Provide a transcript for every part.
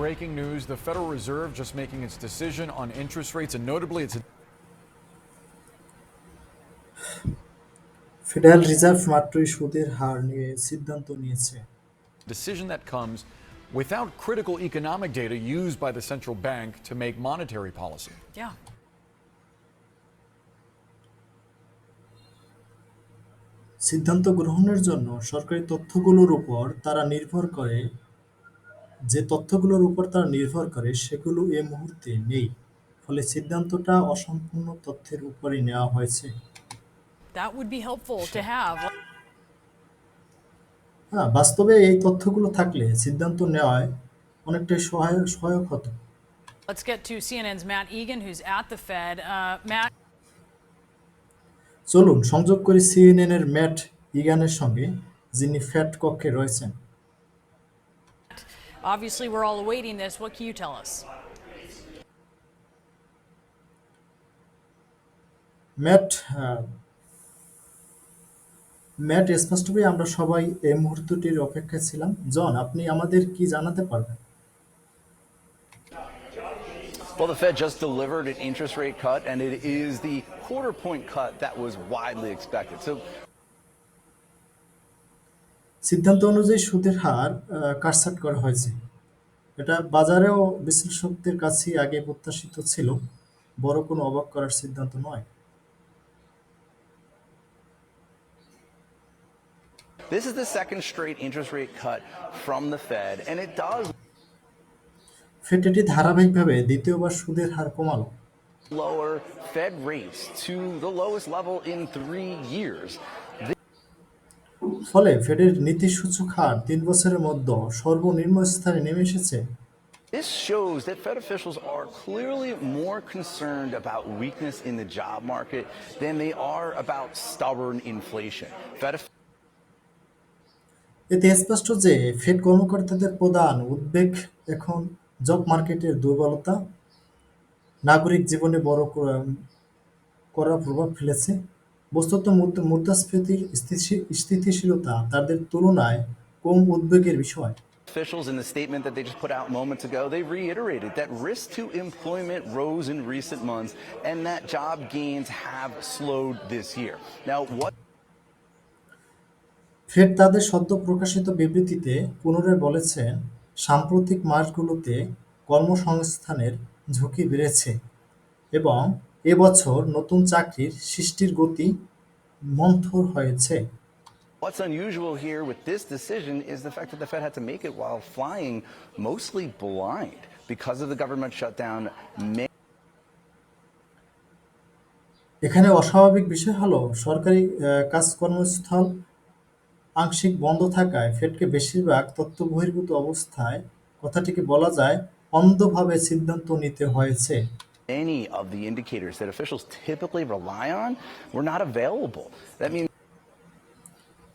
breaking news. The Federal Reserve just making its decision on interest rates, and notably, it's a federal reserve মাত্রই সুদের হার নিয়ে সিদ্ধান্ত নিয়েছে। decision that comes without critical economic data used by the central bank to make monetary policy. Yeah. সিদ্ধান্ত গ্রহণের জন্য সরকারি তথ্যগুলোর উপর তারা নির্ভর করে যে তথ্যগুলোর উপর তারা নির্ভর করে সেগুলো এ মুহূর্তে নেই। ফলে সিদ্ধান্তটা অসম্পূর্ণ তথ্যের উপরই নেওয়া হয়েছে। That would be helpful to have. হ্যাঁ, বাস্তবে এই তথ্যগুলো থাকলে সিদ্ধান্ত নেওয়ায় অনেকটাই সহায়ক হতো। Let's get to CNN's Matt Egan, who's at the Fed. Matt. চলুন সংযোগ করি সিএনএন-এর ম্যাট ইগানের সঙ্গে, যিনি ফেড কক্ষে রয়েছেন। Obviously, we're all awaiting this. What can you tell us? Matt Matt স্পষ্টভাবে আমরা সবাই এই মুহূর্তটির অপেক্ষায় ছিলাম। জন, আপনি আমাদের কি জানাতে পারবেন? Well, the Fed just delivered an interest rate cut, and it is the quarter point cut that was widely expected. So, সিদ্ধান্ত অনুযায়ী সুদের হার কাটছাঁট করা হয়েছে। এটা বাজারেও বিশ্লেষকদের কাছেই আগে প্রত্যাশিত ছিল। বড় কোনো অবাক করার সিদ্ধান্ত নয়। this is the second straight interest rate cut from the Fed, and it does Fed এটি ধারাবাহিকভাবে দ্বিতীয়বার সুদের হার কমালো। lower Fed rates to the lowest level in 3 years. ফলে ফেডের নীতিসূচক হার ৩ বছরের মধ্যে সর্বনিম্ন স্থানে নেমে এসেছে। This shows that Fed officials are clearly more concerned about weakness in the job market than they are about stubborn inflation. এতে স্পষ্ট যে ফেড কর্মকর্তাদের প্রধান উদ্বেগ এখন জব মার্কেটের দুর্বলতা নাগরিক জীবনে বড় কড়া প্রভাব ফেলেছে। বস্তুত মুদ্রাস্ফীতির স্থিতিশীলতা তাদের তুলনায় কম উদ্বেগের বিষয়। Officials in the statement that they just put out moments ago, they reiterated that risk to employment rose in recent months and that job gains have slowed this year. Now, what Fed তাদের সদ্য প্রকাশিত বিবৃতিতে পুনরায় বলেছেন, সাম্প্রতিক মাসগুলোতে কর্মসংস্থানের ঝুঁকি বেড়েছে এবং এবছর নতুন চাকরির সৃষ্টির গতি মন্থর হয়েছে। What's unusual here with this decision is the fact that the Fed had to make it while flying mostly blind because of the government shutdown. এখানে অস্বাভাবিক বিষয় হলো সরকারি কাজকর্মস্থল আংশিক বন্ধ থাকায় ফেডকে বেশিরভাগ তথ্যবহির্ভূত অবস্থায় কথাটিকে বলা যায় অন্ধভাবে সিদ্ধান্ত নিতে হয়েছে। Many of the indicators that officials typically rely on were not available. That means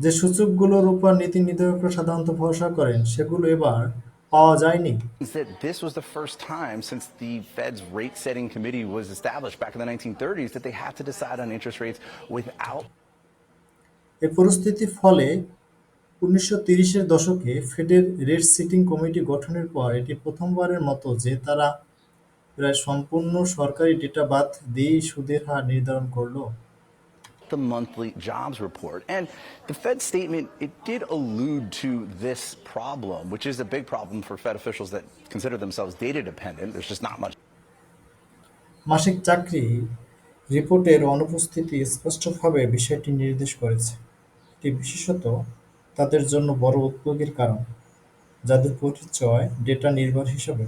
যে সূচকগুলোর উপর নীতি নির্ধারকরা সাধারণত ভরসা করেন সেগুলো এবার পাওয়া যায়নি। that this was the first time since the Fed's rate-setting committee was established back in the 1930s that they had to decide on interest rates without এই পরিস্থিতির ফলে ১৯৩০-এর দশকে ফেডের রেট সেটিং কমিটি গঠনের পর এটি প্রথমবারের মতো যে তারা প্রায় সম্পূর্ণ সরকারি ডেটা বাদ দিয়েই সুদের হার নির্ধারণ করল। the monthly jobs report. And the Fed statement, it did allude to this problem, which is a big problem for Fed officials that consider themselves data dependent. There's just not much. মাসিক চাকরি রিপোর্টের অনুপস্থিতি স্পষ্টভাবে বিষয়টি নির্দেশ করেছে। এটি বিশেষত তাদের জন্য বড় উদ্বেগের কারণ, যাদের পরিচয় ডেটা নির্ভর হিসাবে।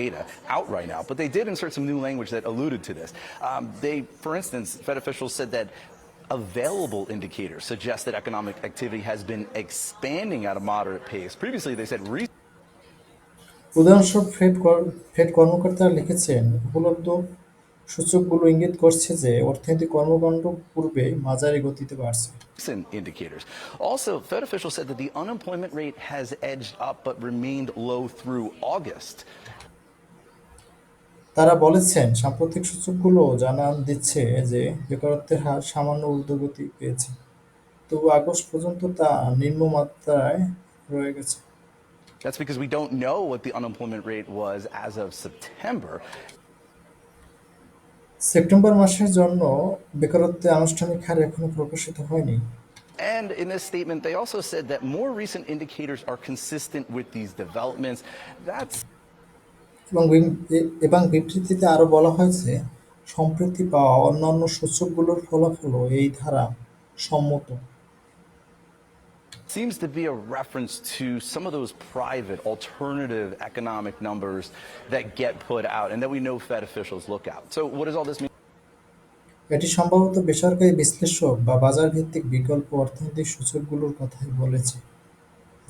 Data out right now, but they did insert some new language that alluded to this. For instance, Fed officials said that available indicators suggest that economic activity has been expanding at a moderate pace. Previously, they said উদাহরণস্বরূপ fade কর্মকর্তারা লিখেছেন, উপলব্ধ সূচকগুলো ইঙ্গিত করছে যে অর্থনৈতিক কর্মকাণ্ড পূর্বে মাঝারি গতিতে বাড়ছে। recent indicators. Also, Fed officials said that the unemployment rate has edged up but remained low through August. তারা বলেছেন, সাম্প্রতিক সূচকগুলো জানান দিচ্ছে যে বেকারত্বের হার সামান্য ঊর্ধ্বগতি পেয়েছে, তবু আগস্ট পর্যন্ত তা নিম্নমাত্রায় রয়ে গেছে। That's because we don't know what the unemployment rate was as of September. September মাসের জন্য বেকারত্বের আনুষ্ঠানিক হার এখনো প্রকাশিত হয়নি। And in this statement, they also said that more recent indicators are consistent with these developments. That's এবং বিবৃতিতে আরও বলা হয়েছে, সম্প্রতি পাওয়া অন্যান্য সূচকগুলোর ফলাফলও এই ধারা সম্মত। seems to be a reference to some of those private alternative economic numbers that get put out and that we know Fed officials look at. So what does all this mean? এটি সম্ভবত বেসরকারি বিশ্লেষক বা বাজার ভিত্তিক বিকল্প অর্থনৈতিক সূচকগুলোর কথাই বলেছে,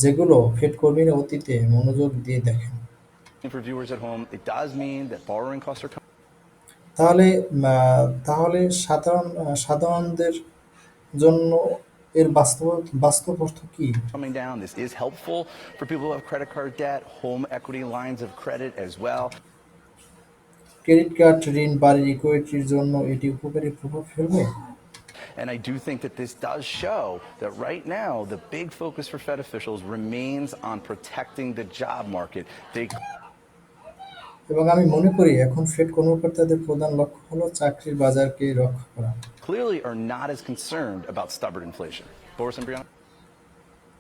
যেগুলো ফেড কর্মীরা অতীতে মনোযোগ দিয়ে দেখেন। For viewers at home, it does mean that borrowing costs are তাহলে তাহলে সাধারণদের জন্য এর বাস্তব অর্থ কি? coming down. This is helpful for people who have credit card debt, home equity lines of credit as well. Credit card ঋণ, বাড়ির ইকুইটির জন্য এটি উপকারী প্রভাব ফেলবে। And I do think that this does show that right now the big focus for Fed officials remains on protecting the job market. They এবং আমি মনে করি এখন ফেড কর্মকর্তাদের প্রধান লক্ষ্য হলো চাকরির বাজারকে রক্ষা করা। clearly are not as concerned about stubborn inflation. Boris and Brianna?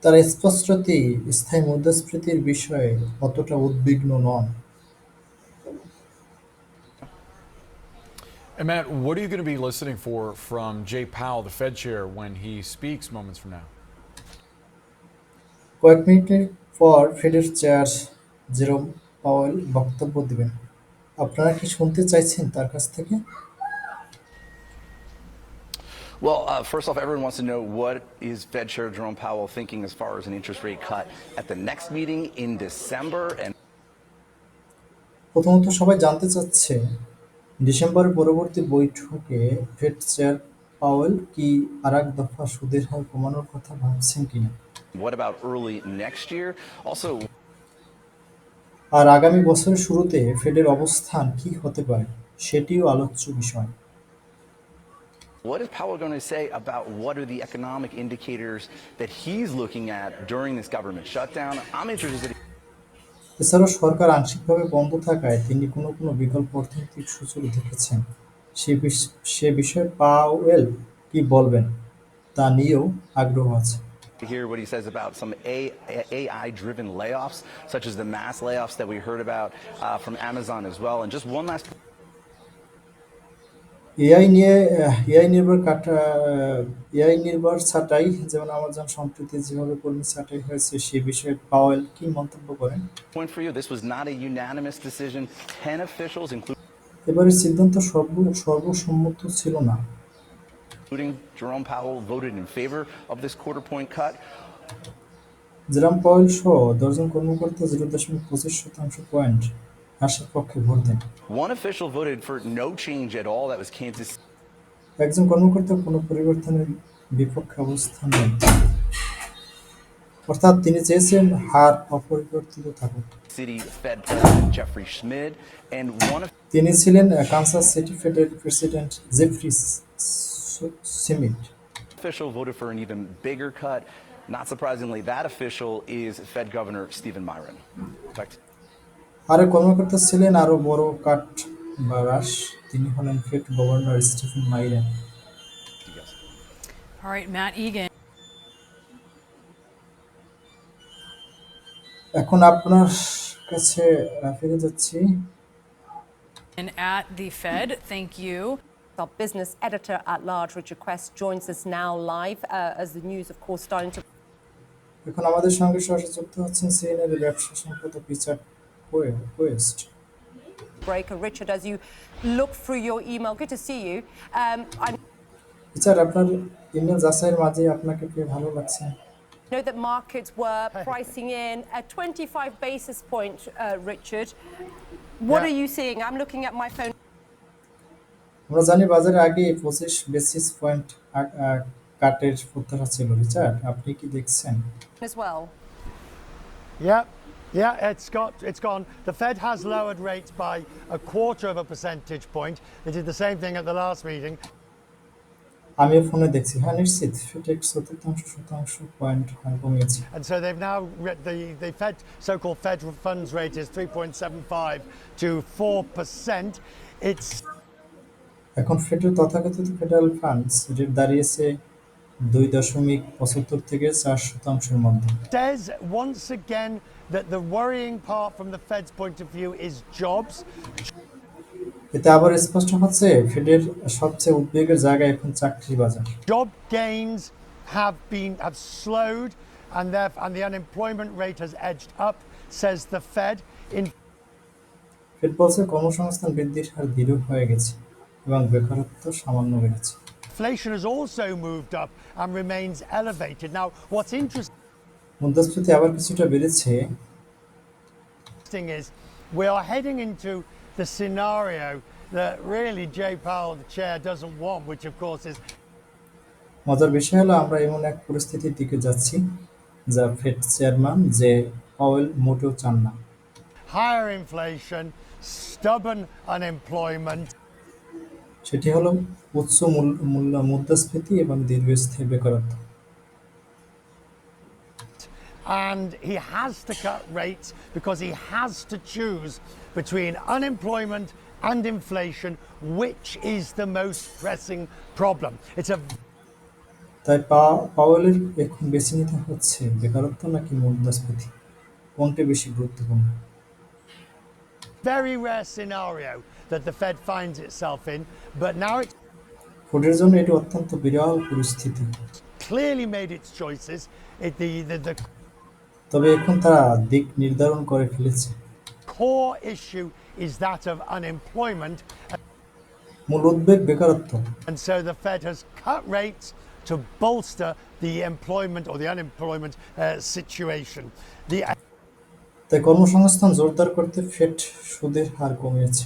তারা স্পষ্টতই স্থায়ী মুদ্রাস্ফীতির বিষয়ে অতটা উদ্বিগ্ন নন। And Matt, what are you going to be listening for from Jay Powell, the Fed chair, when he speaks moments from now? কয়েক মিনিটের পর ফেডের chair জেরোম Powell বক্তব্য দেবেন। আপনারা কি শুনতে চাইছেন তার কাছ থেকে? Well, first off, everyone wants to know what is Fed Chair Jerome Powell thinking as far as an interest rate cut at the next meeting in December. And প্রথমত সবাই জানতে চাচ্ছে, ডিসেম্বরের পরবর্তী বৈঠকে ফেড চেয়ার পাওয়েল কি আরেক দফা সুদের হার কমানোর কথা ভাবছেন কিনা, what about early next year? Also, আর আগামী বছরের শুরুতে ফেডের অবস্থান কি হতে পারে সেটিও আলোচ্য বিষয়। what is Powell going to say about what are the economic indicators that he's looking at during this government shutdown? I'm interested. এছাড়াও সরকার আংশিকভাবে বন্ধ থাকায় তিনি কোনো বিকল্প অর্থনৈতিক সূচক দেখেছেন, সে বিষয়ে পাওয়েল কি বলবেন তা নিয়েও আগ্রহ আছে। To hear what he says about some AI-driven layoffs, such as the mass layoffs that we heard about from Amazon as well. And just one last. AI নির্ভর ছাঁটাই, যেমন আমাজন সম্প্রতি যেভাবে কর্মী ছাঁটাই হয়েছে সে বিষয়ে পাওয়েল কি মন্তব্য করেন? Point for you, this was not a unanimous decision. 10 officials, এবারের সিদ্ধান্ত সর্বসম্মত ছিল না। including Jerome Powell, voted in favor of this quarter point cut. Jerome Powell সহ 10 জন কর্মকর্তা 0.25% পয়েন্ট হ্রাসের পক্ষে vote then. One official voted for no change at all. That was Kansas একজন কর্মকর্তা কোনো পরিবর্তনের বিপক্ষে অবস্থান নেন, অর্থাৎ তিনি চেয়েছেন হার অপরিবর্তিত থাকুক। City Fed President Jeffrey Schmid, and one তিনি ছিলেন কানসাস সিটি ফেডের president Jeffrey Schmid. official voted for an even bigger cut. Not surprisingly, that official is Fed Governor Stephen Miron. Back to আরেক কর্মকর্তা ছিলেন আরও বড় কাট বা হ্রাস, তিনি হলেন Fed governor Stephen Miran. you guys. All right, Matt Egan. এখন আপনার কাছে ফিরে যাচ্ছি। And at the Fed, thank you. Our business editor at large, Richard Quest, joins us now live as the news, of course, starting to এখন আমাদের সঙ্গে সরাসরি যুক্ত হচ্ছেন সিএনএন এর ব্যবসা সম্পাদক Richard Quest. break. Richard, as you look through your email, good to see you. I Richard, আপনার ইমেল যাচাইয়ের মাঝে আপনাকে পেয়ে ভালো লাগছে। know that markets were pricing in a 25 basis point, Richard. What are you seeing? I'm looking at my phone. আমরা জানি বাজারে আগে 25 বেসিস পয়েন্ট কাটের প্রত্যাশা ছিল। রিচার্ড, আপনি কি দেখছেন? As well. Yeah, it's gone. The Fed has lowered rates by 1/4 of a percentage point. They did the same thing at the last meeting. আমিও ফোনে দেখছি। হ্যাঁ, নিশ্চিত ফেডেক্স 33% পয়েন্ট হার কমিয়েছে। And so they've now, the Fed, so-called Fed funds rate is 3.75 to 4%. It's এখন ফেডের তথাকথিত federal funds rate দাঁড়িয়েছে 2.75 থেকে 4% মধ্যে। says once again that the worrying part from the Fed's point of view is jobs. এতে আবার স্পষ্ট হচ্ছে ফেডের সবচেয়ে উদ্বেগের জায়গা এখন চাকরির বাজার। Job gains have slowed, and the unemployment rate has edged up, says the Fed. Fed বলছে কর্মসংস্থান বৃদ্ধির হার ধীর হয়ে গেছে এবং বেকারত্ব সামান্য বেড়েছে। Inflation has also moved up and remains elevated. Now, what's interesting মুদ্রাস্ফীতি আবার কিছুটা বেড়েছে। is we are heading into the scenario that really Jay Powell, the chair, doesn't want, which of course is মজার বিষয় হলো আমরা এমন এক পরিস্থিতির দিকে যাচ্ছি যা ফেড চেয়ারম্যান জে পাওয়েল মোটেও চান না। higher inflation, stubborn unemployment, সেটি হলো উচ্চ মুদ্রাস্ফীতি এবং দীর্ঘস্থায়ী বেকারত্ব। and he has to cut rates because he has to choose between unemployment and inflation, which is the most pressing problem. It's a তাই পাওয়েলের এখন বেছে নিতে হচ্ছে বেকারত্ব নাকি মুদ্রাস্ফীতি, কোনটি বেশি গুরুত্বপূর্ণ। very rare scenario that the Fed finds itself in, but now it's ফেডের জন্য এটি অত্যন্ত বিরল পরিস্থিতি। clearly made its choices. The তবে এখন তারা দিক নির্ধারণ করে ফেলেছে। core issue is that of unemployment, মূল উদ্বেগ বেকারত্ব। and so the Fed has cut rates to bolster the employment or the unemployment situation. তাই কর্মসংস্থান জোরদার করতে ফেড সুদের হার কমিয়েছে।